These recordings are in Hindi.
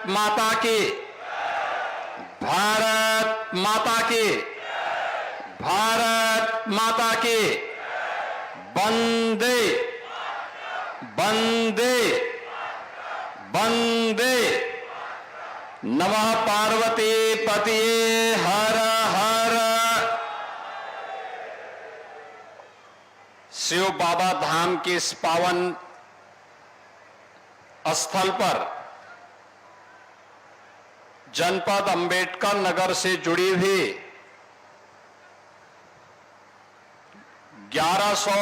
माता की, भारत माता की, भारत माता की। वंदे वंदे वंदे। नमः पार्वती पतिये हर हर। शिव बाबा धाम के इस पावन स्थल पर जनपद अंबेडकर नगर से जुड़ी हुई 1100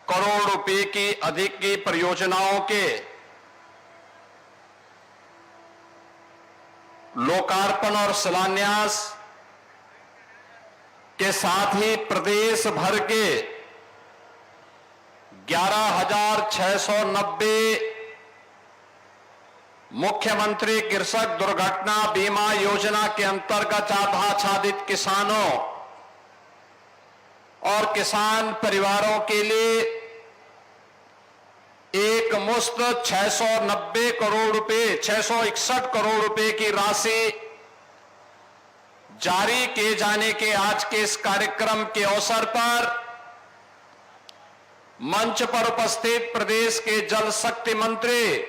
करोड़ रुपए की अधिक की परियोजनाओं के लोकार्पण और शिलान्यास के साथ ही प्रदेश भर के 11,690 मुख्यमंत्री कृषक दुर्घटना बीमा योजना के अंतर्गत आच्छादित किसानों और किसान परिवारों के लिए एक मुश्त 690 करोड़ रुपए 661 करोड़ रुपए की राशि जारी किए जाने के आज के इस कार्यक्रम के अवसर पर मंच पर उपस्थित प्रदेश के जल शक्ति मंत्री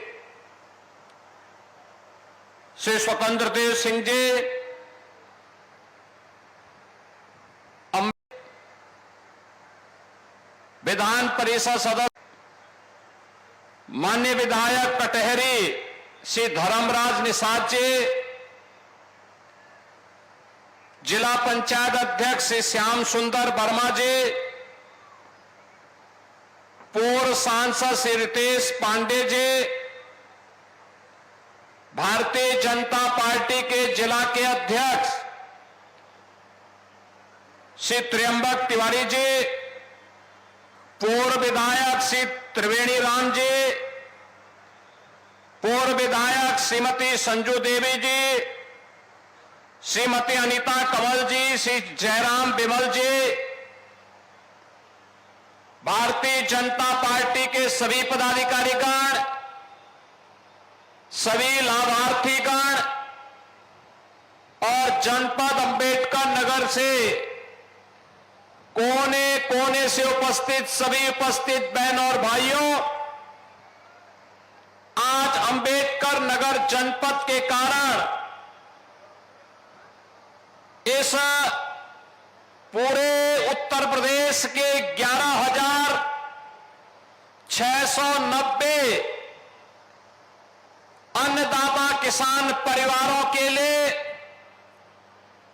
श्री स्वतंत्र देव सिंह जी, विधान परिषद सदस्य माननीय विधायक कटहरी श्री धर्मराज निषाद जी, जिला पंचायत अध्यक्ष श्री श्याम सुंदर वर्मा जी, पूर्व सांसद श्री रितेश पांडे जी, भारतीय जनता पार्टी के जिला के अध्यक्ष श्री त्र्यंबक तिवारी जी, पूर्व विधायक श्री त्रिवेणी राम जी, पूर्व विधायक श्रीमती संजू देवी जी, श्रीमती अनीता कंवल जी, श्री जयराम बिमल जी, भारतीय जनता पार्टी के सभी पदाधिकारीगण, सभी लाभार्थीगण और जनपद अंबेडकर नगर से कोने कोने से उपस्थित सभी उपस्थित बहन और भाइयों, आज अंबेडकर नगर जनपद के कारण इस पूरे उत्तर प्रदेश के 11,690 अन्नदाता किसान परिवारों के लिए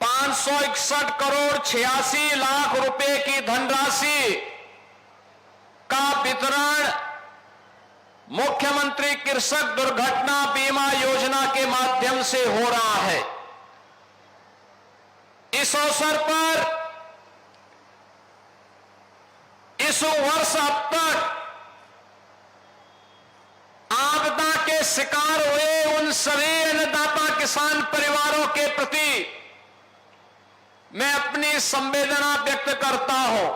561 करोड़ 86 लाख रुपए की धनराशि का वितरण मुख्यमंत्री कृषक दुर्घटना बीमा योजना के माध्यम से हो रहा है। इस अवसर पर इस वर्ष अब तक आपदा के शिकार हुए उन सभी अन्नदाता किसान परिवारों के प्रति मैं अपनी संवेदना व्यक्त करता हूं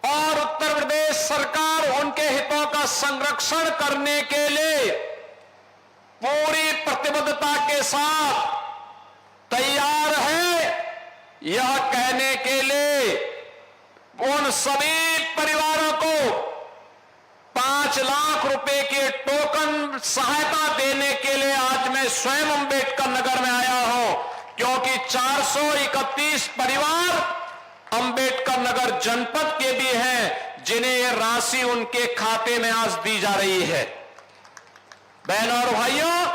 और उत्तर प्रदेश सरकार उनके हितों का संरक्षण करने के लिए पूरी प्रतिबद्धता के साथ तैयार है। यह कहने के लिए उन सभी परिवारों को 5 लाख रुपए के टोकन सहायता देने के लिए आज मैं स्वयं अंबेडकर नगर में आया हूं, क्योंकि 431 परिवार अंबेडकर नगर जनपद के भी हैं जिन्हें यह राशि उनके खाते में आज दी जा रही है। बहनों और भाइयों,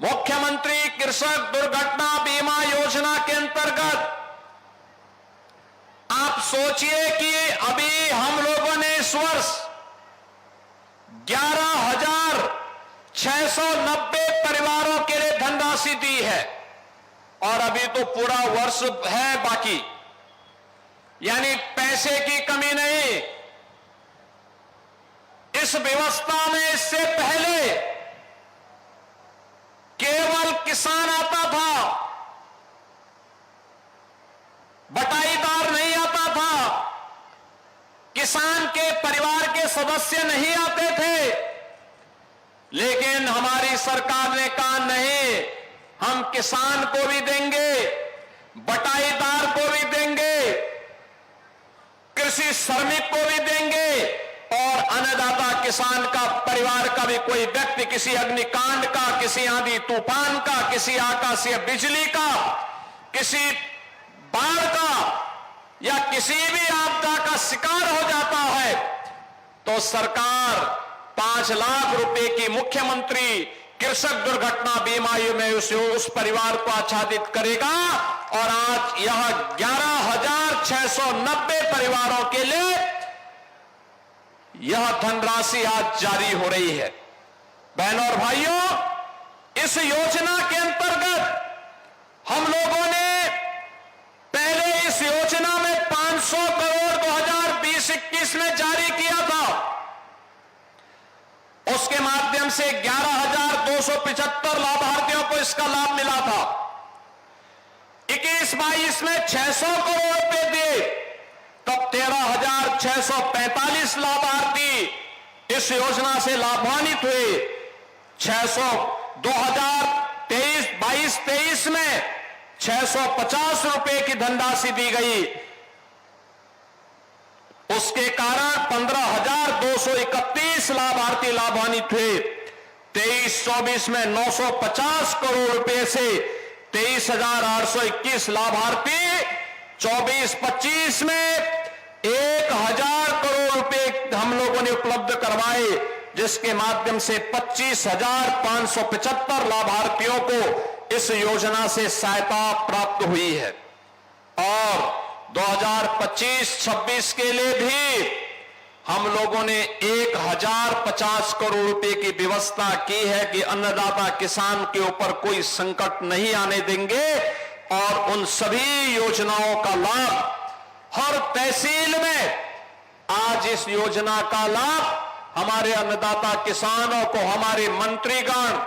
मुख्यमंत्री कृषक दुर्घटना बीमा योजना के अंतर्गत आप सोचिए कि अभी हम लोगों ने इस वर्ष 11,690 परिवारों के लिए धनराशि दी है और अभी तो पूरा वर्ष है बाकी, यानी पैसे की कमी नहीं। इस व्यवस्था में इससे पहले केवल किसान आता था, बटाईदार नहीं आता था, किसान के परिवार के सदस्य नहीं आते थे। हमारी सरकार ने कहा नहीं, हम किसान को भी देंगे, बटाईदार को भी देंगे, कृषि श्रमिक को भी देंगे और अन्नदाता किसान का परिवार का भी कोई व्यक्ति किसी अग्निकांड का, किसी आंधी तूफान का, किसी आकाशीय बिजली का, किसी बाढ़ का या किसी भी आपदा का शिकार हो जाता है तो सरकार 5 लाख रुपए की मुख्यमंत्री कृषक दुर्घटना बीमा में उस परिवार को आच्छादित करेगा। और आज यह 11,690 परिवारों के लिए यह धनराशि आज जारी हो रही है। बहनों और भाइयों, इस योजना के अंतर्गत हम लोगों ने पहले इस योजना में 500 करोड़ 2020-21 में जारी किया था। उसके माध्यम से 11,275 लाभार्थियों को इसका लाभ मिला था। 21-22 में 600 करोड़ रुपए दिए, तब 13,645 लाभार्थी इस योजना से लाभान्वित हुए। 2022-23 में 650 रुपए की धनराशि दी गई। उसके कारण 15,231 लाभार्थी लाभान्वित हुए। 23-24 में 950 करोड़ रुपए से 23,821 लाभार्थी, 24-25 में 1,000 करोड़ रुपए हम लोगों ने उपलब्ध करवाए, जिसके माध्यम से 25,575 लाभार्थियों को इस योजना से सहायता प्राप्त हुई है। और 2025-26 के लिए भी हम लोगों ने 1,050 करोड़ रुपए की व्यवस्था की है कि अन्नदाता किसान के ऊपर कोई संकट नहीं आने देंगे और उन सभी योजनाओं का लाभ हर तहसील में आज इस योजना का लाभ हमारे अन्नदाता किसानों को हमारे मंत्रीगण,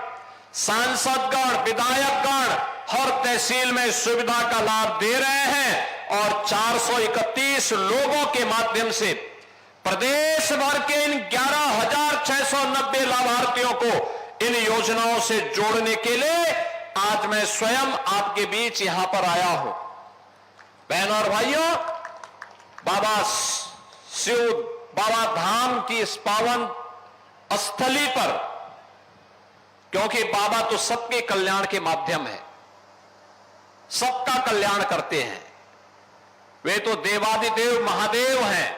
सांसदगण, विधायकगण हर तहसील में सुविधा का लाभ दे रहे हैं। और 431 लोगों के माध्यम से प्रदेश भर के इन 11,690 लाभार्थियों को इन योजनाओं से जोड़ने के लिए आज मैं स्वयं आपके बीच यहां पर आया हूं। बहनों और भाइयों, बाबा धाम की इस पावन स्थली पर, क्योंकि बाबा तो सबके कल्याण के माध्यम है, सबका कल्याण करते हैं। वे तो देवादिदेव महादेव हैं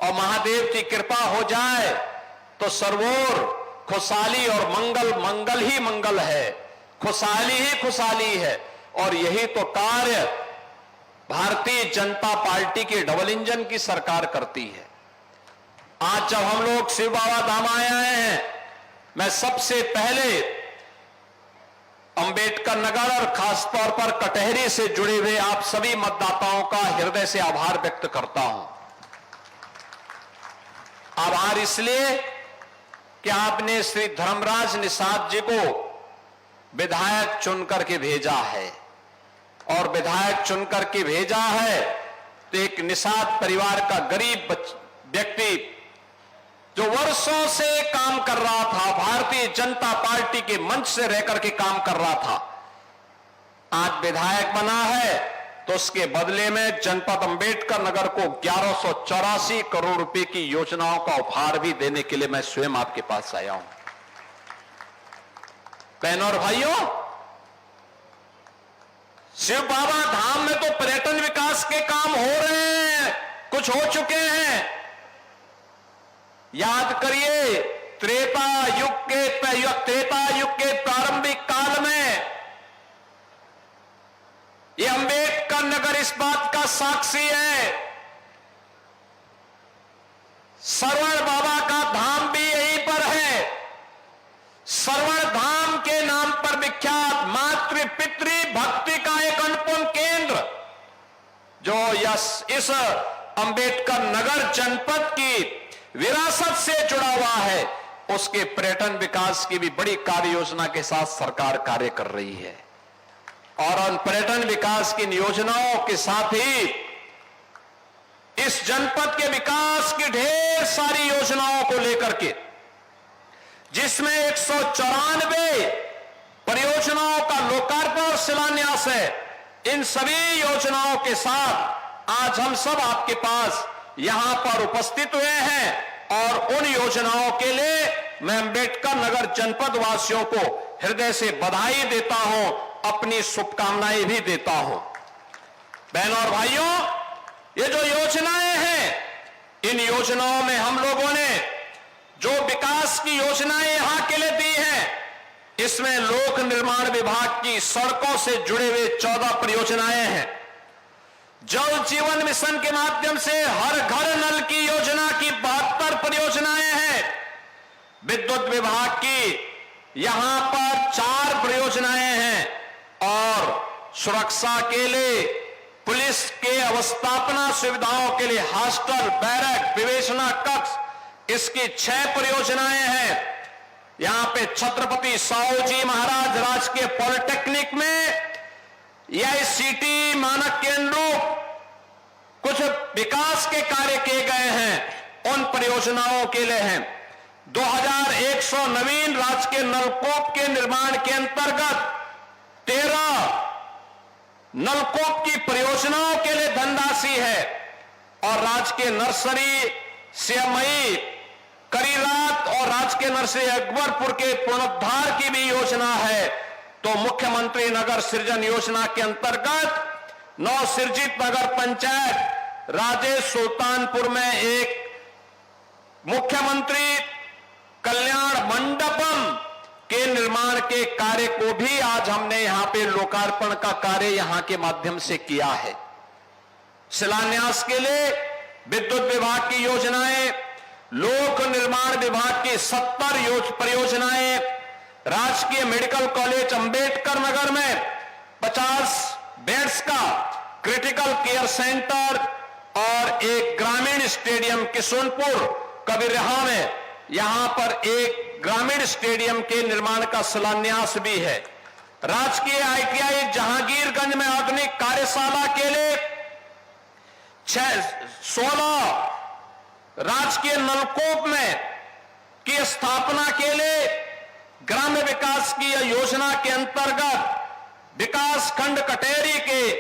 और महादेव की कृपा हो जाए तो सर्वोर खुशहाली और मंगल ही मंगल है, खुशहाली ही खुशहाली है। और यही तो कार्य भारतीय जनता पार्टी की डबल इंजन की सरकार करती है। आज जब हम लोग शिव बाबा धाम आए हैं, मैं सबसे पहले अंबेडकर नगर और खासतौर पर कटहरी से जुड़े हुए आप सभी मतदाताओं का हृदय से आभार व्यक्त करता हूं। आभार इसलिए कि आपने श्री धर्मराज निषाद जी को विधायक चुनकर के भेजा है, और विधायक चुनकर के भेजा है तो एक निषाद परिवार का गरीब व्यक्ति जो वर्षों से काम कर रहा था, भारतीय जनता पार्टी के मंच से रहकर के काम कर रहा था, आज विधायक बना है तो उसके बदले में जनपद अंबेडकर नगर को 1184 करोड़ रुपए की योजनाओं का उपहार भी देने के लिए मैं स्वयं आपके पास आया हूं। बहनों और भाइयों, शिव बाबा धाम में तो पर्यटन विकास के काम हो रहे हैं, कुछ हो चुके हैं। याद करिए, त्रेता युग के प्रारंभिक काल में ये अंबेडकर नगर इस बात का साक्षी है। श्रवण बाबा का धाम भी यहीं पर है। श्रवण धाम के नाम पर विख्यात मातृ पितृ भक्ति का एक अनुपम केंद्र जो इस अंबेडकर नगर जनपद की विरासत से जुड़ा हुआ है, उसके पर्यटन विकास की भी बड़ी कार्य योजना के साथ सरकार कार्य कर रही है। और उन पर्यटन विकास की योजनाओं के साथ ही इस जनपद के विकास की ढेर सारी योजनाओं को लेकर के जिसमें 194 परियोजनाओं का लोकार्पण और शिलान्यास है। इन सभी योजनाओं के साथ आज हम सब आपके पास यहां पर उपस्थित हुए हैं और उन योजनाओं के लिए मैं अंबेडकर नगर जनपद वासियों को हृदय से बधाई देता हूं, अपनी शुभकामनाएं भी देता हूं। बहनों और भाइयों, ये जो योजनाएं हैं, इन योजनाओं में हम लोगों ने जो विकास की योजनाएं यहां के लिए दी हैं, इसमें लोक निर्माण विभाग की सड़कों से जुड़े हुए 14 परियोजनाएं हैं। जल जीवन मिशन के माध्यम से हर घर नल की योजना की 72 परियोजनाएं हैं। विद्युत विभाग की यहां पर 4 परियोजनाएं हैं और सुरक्षा के लिए पुलिस के अवस्थापना सुविधाओं के लिए हॉस्टल, बैरक, विवेचना कक्ष, इसकी 6 परियोजनाएं हैं। यहां पे छत्रपति साहूजी महाराज राजकीय पॉलिटेक्निक में EICT मानक के अनुरूप कुछ विकास के कार्य किए गए हैं, उन परियोजनाओं के लिए हैं। 2100 नवीन राजकीय नलकूप के निर्माण के अंतर्गत 13 नलकूप की परियोजनाओं के लिए धनराशि है और राजकीय नर्सरी CMI करीरात और राजकीय नर्सरी अकबरपुर के पुनरुद्धार की भी योजना है। तो मुख्यमंत्री नगर सृजन योजना के अंतर्गत नवसृजित नगर पंचायत राजेश सुल्तानपुर में एक मुख्यमंत्री कल्याण मंडपम के निर्माण के कार्य को भी आज हमने यहां पे लोकार्पण का कार्य यहां के माध्यम से किया है। शिलान्यास के लिए विद्युत विभाग की योजनाएं, लोक निर्माण विभाग की 70 परियोजनाएं, राजकीय मेडिकल कॉलेज अंबेडकर नगर में 50 बेड्स का क्रिटिकल केयर सेंटर और एक ग्रामीण स्टेडियम किशुनपुर कबीरहा में यहां पर एक ग्रामीण स्टेडियम के निर्माण का शिलान्यास भी है। राजकीय ITI जहांगीरगंज में आधुनिक कार्यशाला के लिए 16 राजकीय नलकूप में की स्थापना के लिए ग्राम्य विकास की योजना के अंतर्गत विकास खंड कटेरी के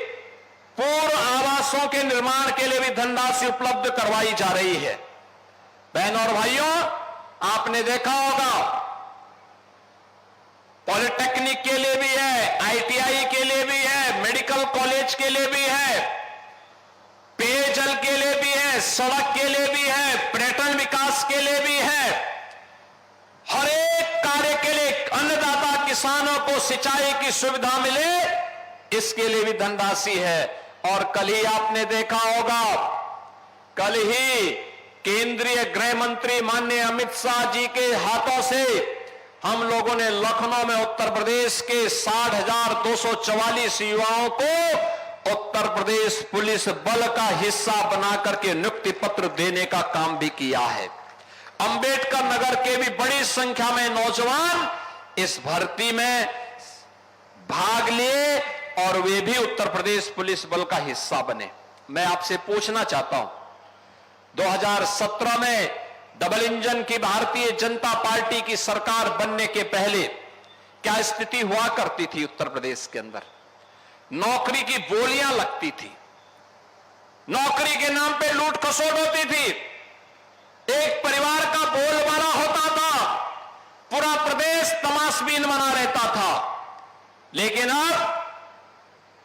पूर्व आवासों के निर्माण के लिए भी धनराशि उपलब्ध करवाई जा रही है। बहनों और भाइयों, आपने देखा होगा पॉलिटेक्निक के लिए भी है, ITI के लिए भी है, मेडिकल कॉलेज के लिए भी है, पेयजल के लिए भी है, सड़क के लिए भी है, पर्यटन विकास के लिए भी है। हर एक कार्य के लिए अन्नदाता किसानों को सिंचाई की सुविधा मिले, इसके लिए भी धनराशि है। और कल ही आपने देखा होगा, कल ही केंद्रीय गृह मंत्री माननीय अमित शाह जी के हाथों से हम लोगों ने लखनऊ में उत्तर प्रदेश के 60,244 युवाओं को उत्तर प्रदेश पुलिस बल का हिस्सा बनाकर के नियुक्ति पत्र देने का काम भी किया है। अंबेडकर नगर के भी बड़ी संख्या में नौजवान इस भर्ती में भाग लिए और वे भी उत्तर प्रदेश पुलिस बल का हिस्सा बने। मैं आपसे पूछना चाहता हूं, 2017 में डबल इंजन की भारतीय जनता पार्टी की सरकार बनने के पहले क्या स्थिति हुआ करती थी उत्तर प्रदेश के अंदर? नौकरी की बोलियां लगती थी, नौकरी के नाम पे लूट खसोट होती थी, एक परिवार का बोलबाला होता था, पूरा प्रदेश तमाशबीन बना रहता था। लेकिन अब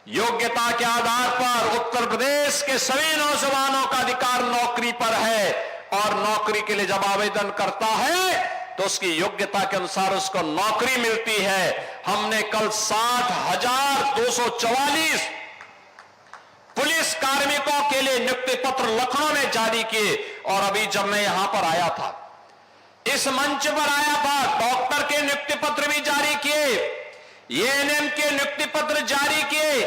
योग्यता के आधार पर उत्तर प्रदेश के सभी नौजवानों का अधिकार नौकरी पर है और नौकरी के लिए जब आवेदन करता है तो उसकी योग्यता के अनुसार उसको नौकरी मिलती है। हमने कल 60,244 पुलिस कार्मिकों के लिए नियुक्ति पत्र लखनऊ में जारी किए और अभी जब मैं यहां पर आया था, इस मंच पर आया था, डॉक्टर के नियुक्ति पत्र भी जारी किए, ANM के नियुक्ति पत्र जारी किए,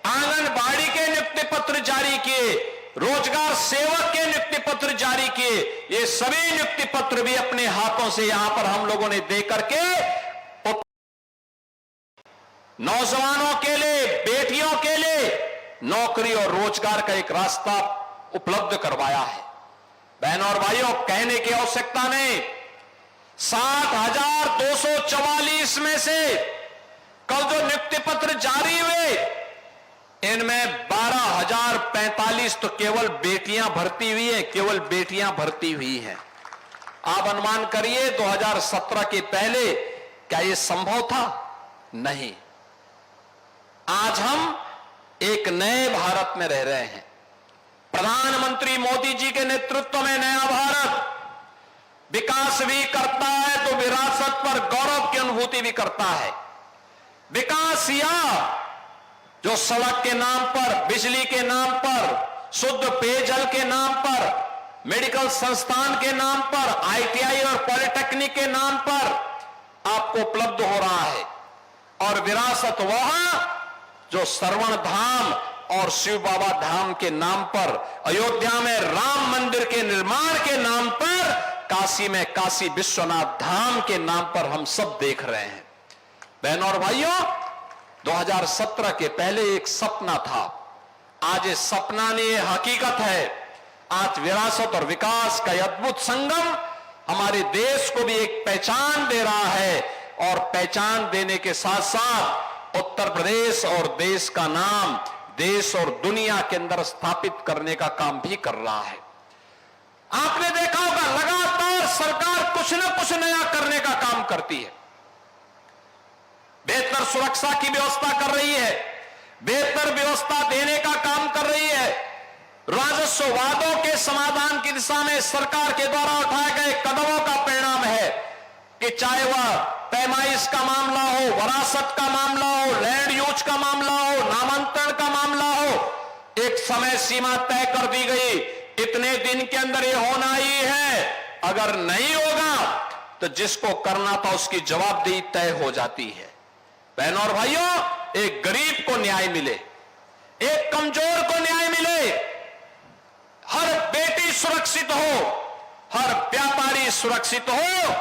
आंगनबाड़ी के नियुक्ति पत्र जारी किए, रोजगार सेवक के नियुक्ति पत्र जारी किए। ये सभी नियुक्ति पत्र भी अपने हाथों से यहां पर हम लोगों ने देकर के नौजवानों के लिए, बेटियों के लिए नौकरी और रोजगार का एक रास्ता उपलब्ध करवाया है। बहनों और भाइयों, कहने की आवश्यकता नहीं, 7,244 में से कल जो नियुक्ति पत्र जारी हुए, इनमें 12,045 तो केवल बेटियां भर्ती हुई हैं, केवल बेटियां भर्ती हुई हैं। आप अनुमान करिए 2017 के पहले क्या यह संभव था? नहीं। आज हम एक नए भारत में रह रहे हैं। प्रधानमंत्री मोदी जी के नेतृत्व में नया भारत विकास भी करता है तो विरासत पर गौरव की अनुभूति भी करता है। विकास या जो सड़क के नाम पर, बिजली के नाम पर, शुद्ध पेयजल के नाम पर, मेडिकल संस्थान के नाम पर, आईटीआई और पॉलिटेक्निक के नाम पर आपको उपलब्ध हो रहा है। और विरासत वह जो श्रवण धाम और शिव बाबा धाम के नाम पर, अयोध्या में राम मंदिर के निर्माण के नाम पर, काशी में काशी विश्वनाथ धाम के नाम पर हम सब देख रहे हैं। बहनों और भाइयों, 2017 के पहले एक सपना था, आज ये सपना नहीं, ये हकीकत है। आज विरासत और विकास का अद्भुत संगम हमारे देश को भी एक पहचान दे रहा है, और पहचान देने के साथ साथ उत्तर प्रदेश और देश का नाम देश और दुनिया के अंदर स्थापित करने का काम भी कर रहा है। आपने देखा होगा लगातार सरकार कुछ न कुछ नया करने का काम करती है। बेहतर सुरक्षा की व्यवस्था कर रही है, बेहतर व्यवस्था देने का काम कर रही है। राजस्व वादों के समाधान की दिशा में सरकार के द्वारा उठाए गए कदमों का परिणाम है कि चाहे वह पैमाइश का मामला हो, वरासत का मामला हो, लैंड यूज का मामला हो, नामांतरण का मामला हो, एक समय सीमा तय कर दी गई, इतने दिन के अंदर ये होना ही है। अगर नहीं होगा तो जिसको करना था उसकी जवाबदेही तय हो जाती है। बहनों और भाइयों, एक गरीब को न्याय मिले, एक कमजोर को न्याय मिले, हर बेटी सुरक्षित हो, हर व्यापारी सुरक्षित हो,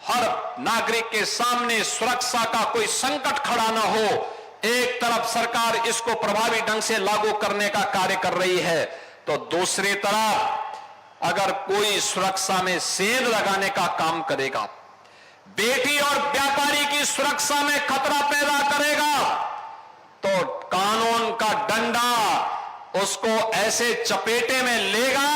हर नागरिक के सामने सुरक्षा का कोई संकट खड़ा ना हो। एक तरफ सरकार इसको प्रभावी ढंग से लागू करने का कार्य कर रही है, तो दूसरी तरफ अगर कोई सुरक्षा में सेंध लगाने का काम करेगा, बेटी और व्यापारी की सुरक्षा में खतरा पैदा करेगा, तो कानून का डंडा उसको ऐसे चपेटे में लेगा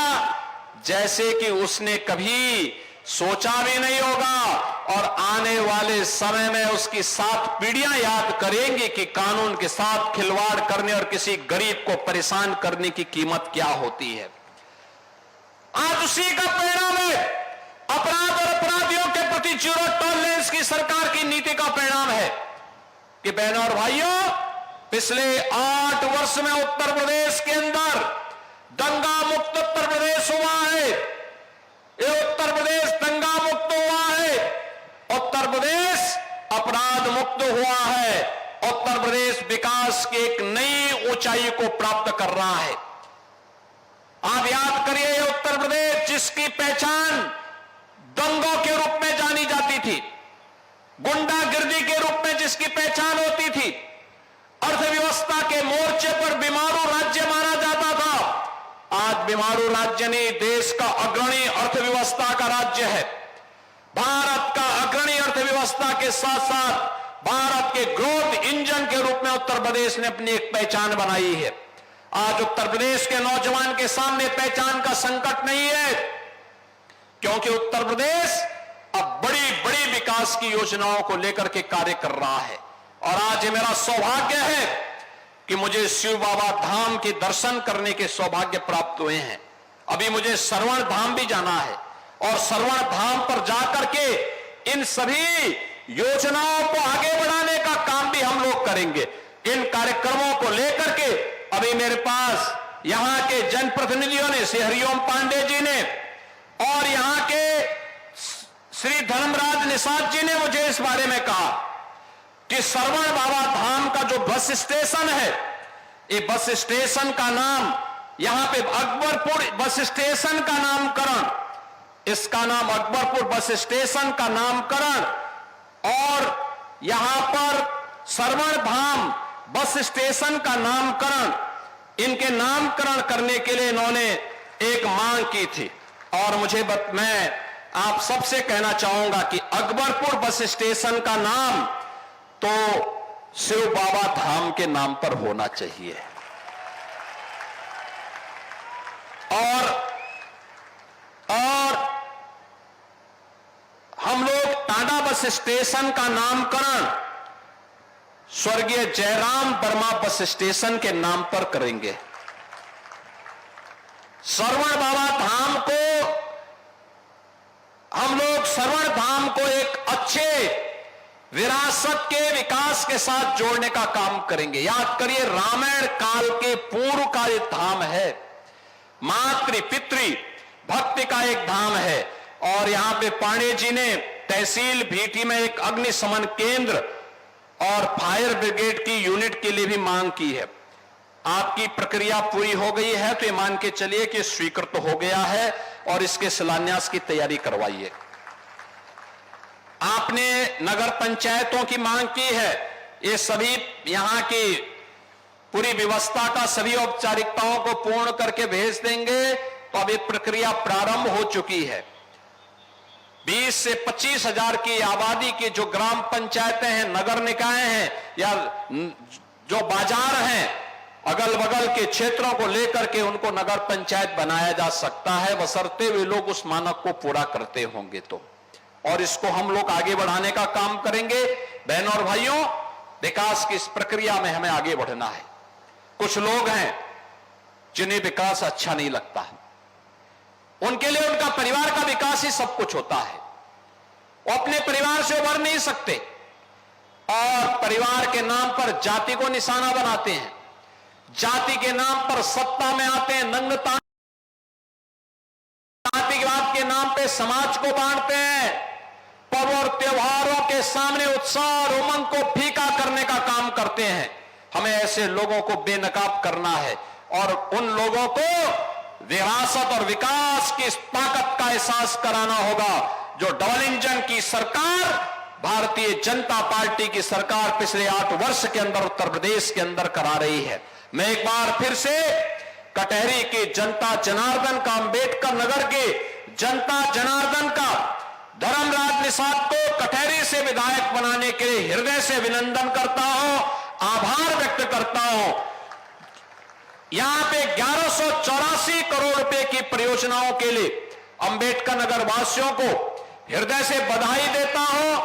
जैसे कि उसने कभी सोचा भी नहीं होगा। और आने वाले समय में उसकी 7 पीढ़ियां याद करेंगी कि कानून के साथ खिलवाड़ करने और किसी गरीब को परेशान करने की कीमत क्या होती है। आज उसी का परिणाम है, अपराध और अपराधियों के प्रति जीरो टॉलरेंस की सरकार की नीति का परिणाम है कि बहनों और भाइयों, पिछले 8 वर्ष में उत्तर प्रदेश के अंदर दंगा मुक्त उत्तर प्रदेश हुआ है। ये उत्तर प्रदेश दंगा मुक्त हुआ है, उत्तर प्रदेश अपराध मुक्त हुआ है, उत्तर प्रदेश विकास की एक नई ऊंचाई को प्राप्त कर रहा है। आप याद करिए, ये उत्तर प्रदेश जिसकी पहचान दंगों के रूप में जानी जाती थी, गुंडागिर्दी के रूप में जिसकी पहचान होती थी, अर्थव्यवस्था के मोर्चे पर बीमारू राज्य माना जाता था, आज बीमारू राज्य नहीं, देश का अग्रणी अर्थव्यवस्था का राज्य है। भारत का अग्रणी अर्थव्यवस्था के साथ साथ भारत के ग्रोथ इंजन के रूप में उत्तर प्रदेश ने अपनी एक पहचान बनाई है। आज उत्तर प्रदेश के नौजवान के सामने पहचान का संकट नहीं है, क्योंकि उत्तर प्रदेश अब बड़ी बड़ी विकास की योजनाओं को लेकर के कार्य कर रहा है। और आज ये मेरा सौभाग्य है कि मुझे शिव बाबा धाम के दर्शन करने के सौभाग्य प्राप्त हुए हैं। अभी मुझे श्रवण धाम भी जाना है, और श्रवण धाम पर जाकर के इन सभी योजनाओं को आगे बढ़ाने का काम भी हम लोग करेंगे। इन कार्यक्रमों को लेकर के अभी मेरे पास यहां के जनप्रतिनिधियों ने, श्री हरिओम पांडे जी ने और यहां के श्री धर्मराज निषाद जी ने मुझे इस बारे में कहा कि श्रवण बाबा धाम का जो बस स्टेशन है, ये बस स्टेशन का नाम यहां पे अकबरपुर बस स्टेशन का नामकरण, इसका नाम अकबरपुर बस स्टेशन का नामकरण, और यहां पर श्रवण धाम बस स्टेशन का नामकरण, इनके नामकरण करने के लिए इन्होंने एक मांग की थी। और मैं आप सबसे कहना चाहूंगा कि अकबरपुर बस स्टेशन का नाम तो शिव बाबा धाम के नाम पर होना चाहिए। और हम लोग टांडा बस स्टेशन का नामकरण स्वर्गीय जयराम वर्मा बस स्टेशन के नाम पर करेंगे। श्रवण बाबा धाम को हम लोग श्रवण धाम को एक अच्छे विरासत के विकास के साथ जोड़ने का काम करेंगे। याद करिए, रामायण काल के पूर्व का एक धाम है, मातृ पितृ भक्ति का एक धाम है। और यहां पे पांडे जी ने तहसील भीटी में एक अग्निशमन केंद्र और फायर ब्रिगेड की यूनिट के लिए भी मांग की है। आपकी प्रक्रिया पूरी हो गई है तो ये मान के चलिए कि स्वीकृत हो गया है और इसके शिलान्यास की तैयारी करवाइए। आपने नगर पंचायतों की मांग की है, ये सभी यहां की पूरी व्यवस्था का सभी औपचारिकताओं को पूर्ण करके भेज देंगे। तो अब ये प्रक्रिया प्रारंभ हो चुकी है। 20 से 25 हजार की आबादी की जो ग्राम पंचायतें हैं, नगर निकाय हैं या जो बाजार हैं, अगल बगल के क्षेत्रों को लेकर के उनको नगर पंचायत बनाया जा सकता है, बशर्ते वे लोग उस मानक को पूरा करते होंगे तो। और इसको हम लोग आगे बढ़ाने का काम करेंगे। बहनों और भाइयों, विकास की इस प्रक्रिया में हमें आगे बढ़ना है। कुछ लोग हैं जिन्हें विकास अच्छा नहीं लगता, उनके लिए उनका परिवार का विकास ही सब कुछ होता है। वो अपने परिवार से उभर नहीं सकते और परिवार के नाम पर जाति को निशाना बनाते हैं, जाति के नाम पर सत्ता में आते हैं, नंगता जातिवाद के नाम पे समाज को बांटते हैं, पर्व और त्योहारों के सामने उत्साह और उमंग को फीका करने का काम करते हैं। हमें ऐसे लोगों को बेनकाब करना है और उन लोगों को विरासत और विकास की इस ताकत का एहसास कराना होगा जो डबल इंजन की सरकार, भारतीय जनता पार्टी की सरकार पिछले 8 वर्ष के अंदर उत्तर प्रदेश के अंदर करा रही है। मैं एक बार फिर से कटहरी के जनता जनार्दन का, अंबेडकर नगर के जनता जनार्दन का धर्मराज निषाद को कटहरी से विधायक बनाने के लिए हृदय से अभिनंदन करता हूं, आभार व्यक्त करता हूं। यहां पे 1184 करोड़ रुपए की परियोजनाओं के लिए अंबेडकर नगर वासियों को हृदय से बधाई देता हूं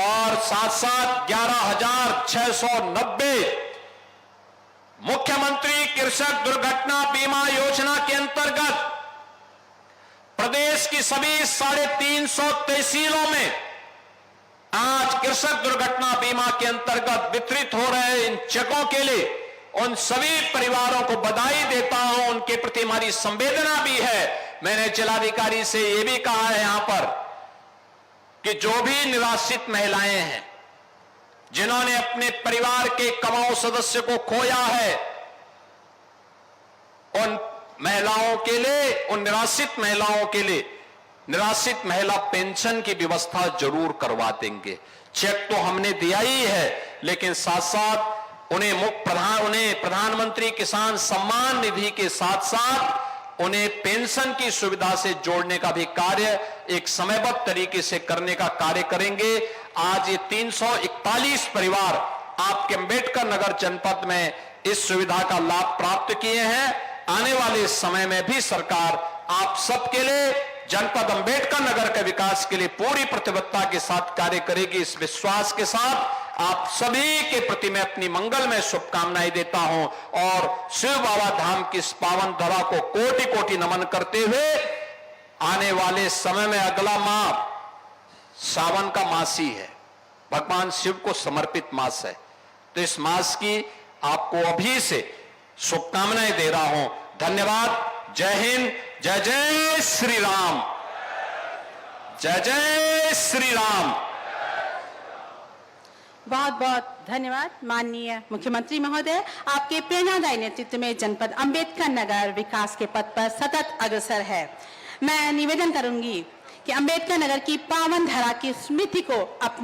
और साथ साथ 11,690 मुख्यमंत्री कृषक दुर्घटना बीमा योजना के अंतर्गत प्रदेश की सभी 350 तहसीलों में आज कृषक दुर्घटना बीमा के अंतर्गत वितरित हो रहे इन चेकों के लिए उन सभी परिवारों को बधाई देता हूं। उनके प्रति हमारी संवेदना भी है। मैंने जिलाधिकारी से यह भी कहा है यहां पर कि जो भी निराश्रित महिलाएं हैं, जिन्होंने अपने परिवार के कमाऊ सदस्य को खोया है, उन महिलाओं के लिए, उन निराश्रित महिलाओं के लिए निराश्रित महिला पेंशन की व्यवस्था जरूर करवा देंगे। चेक तो हमने दिया ही है, लेकिन साथ साथ उन्हें प्रधानमंत्री किसान सम्मान निधि के साथ साथ उन्हें पेंशन की सुविधा से जोड़ने का भी कार्य एक समयबद्ध तरीके से करने का कार्य करेंगे। आज ये 341 परिवार आपके अंबेडकर नगर जनपद में इस सुविधा का लाभ प्राप्त किए हैं। आने वाले समय में भी सरकार आप सबके लिए, जनपद अंबेडकर नगर के विकास के लिए पूरी प्रतिबद्धता के साथ कार्य करेगी। इस विश्वास के साथ आप सभी के प्रति मैं अपनी मंगलमय शुभकामनाएं देता हूं और शिव बाबा धाम की इस पावन धरा को कोटि कोटि नमन करते हुए आने वाले समय में अगला माह सावन का मास ही है, भगवान शिव को समर्पित मास है। तो इस मास की आपको अभी से शुभकामनाएं दे रहा हूं। धन्यवाद। जय हिंद। जय जय श्री राम। जय जय श्री राम। बहुत बहुत धन्यवाद माननीय मुख्यमंत्री महोदय। आपके प्रेरणादायी नेतृत्व में जनपद अंबेडकर नगर विकास के पथ पर सतत अग्रसर है। मैं निवेदन करूंगी कि अंबेडकर नगर की पावन धरा की स्मृति को अपने